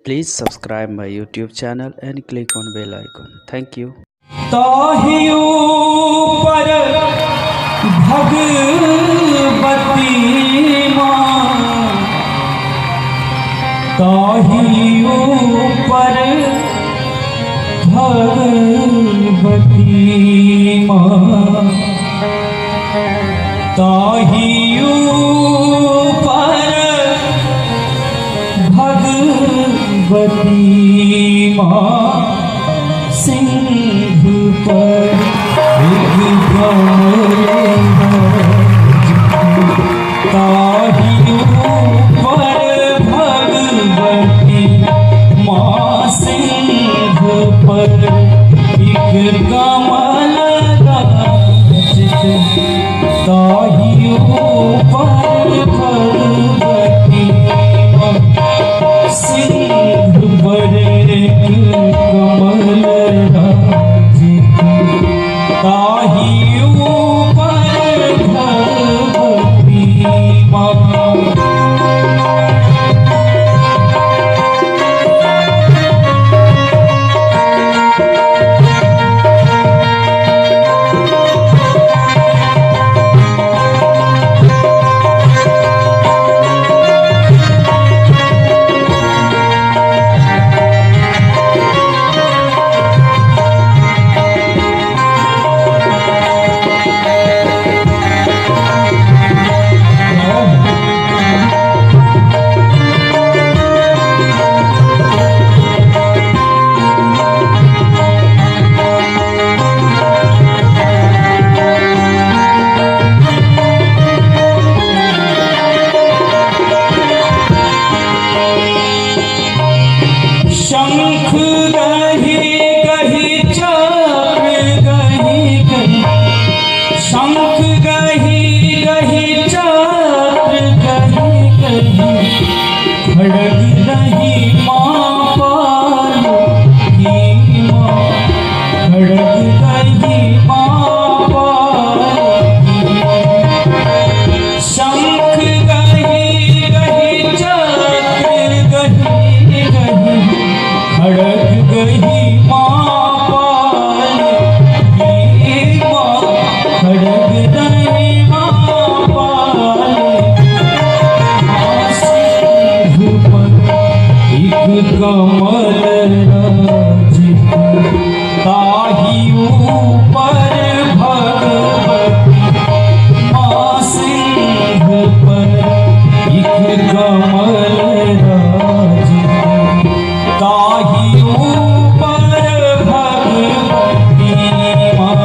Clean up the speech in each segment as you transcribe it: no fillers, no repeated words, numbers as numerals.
Please subscribe my YouTube channel and click on bell icon. Thank you. ताहि ऊपर भगवती माँ, ताहि ऊपर भगवती माँ, ताहि ऊपर भगवती माँ, सिंह पर एक ताहि ऊपर भगवती माँ, सिंह पर एक कमल गाजित, ताहि ऊपर भगवती माँ, सिंह पर एक कमल गाजित, ताहि ऊपर भगवती माँ। शंख गहि गहि चक्र गहि गहि, शंख गहि गहि चक्र गहि गहि, खड़ग रही माँ पार्वती माँ, खड़ग रही माँ पार्वती, शंख गहि गहि चक्र गहि गहि, खड़ग गही माँ पार्वती माँ, खड़ग गही माँ पार्वती माँ, सिंह पर एक कमल राजित, ताहि ऊपर भगवती माँ, सिंह पर एक कमल राजित, ताहि ऊपर भगवती माँ।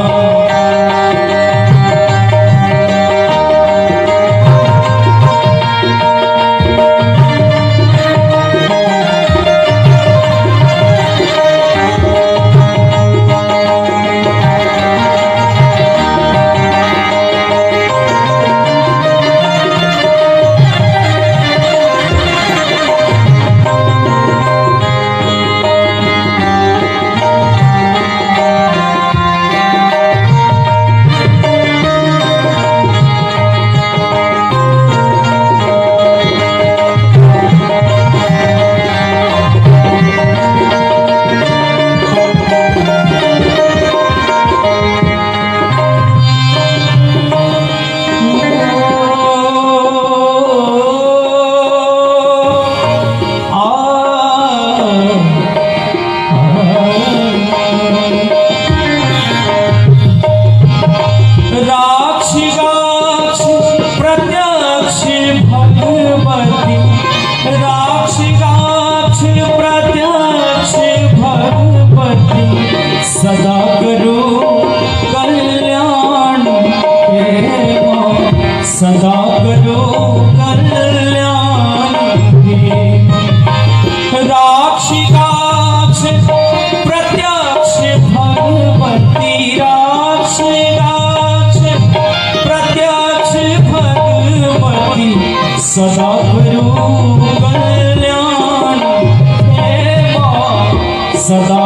सदा करो कल्याण हे माँ, सदा करो कल्याण हे माँ, राक्षिकाक्ष प्रत्यक्ष भगवती, राक्षिकाक्ष प्रत्यक्ष भगवती, सदा करो कल्याण हे माँ, सदा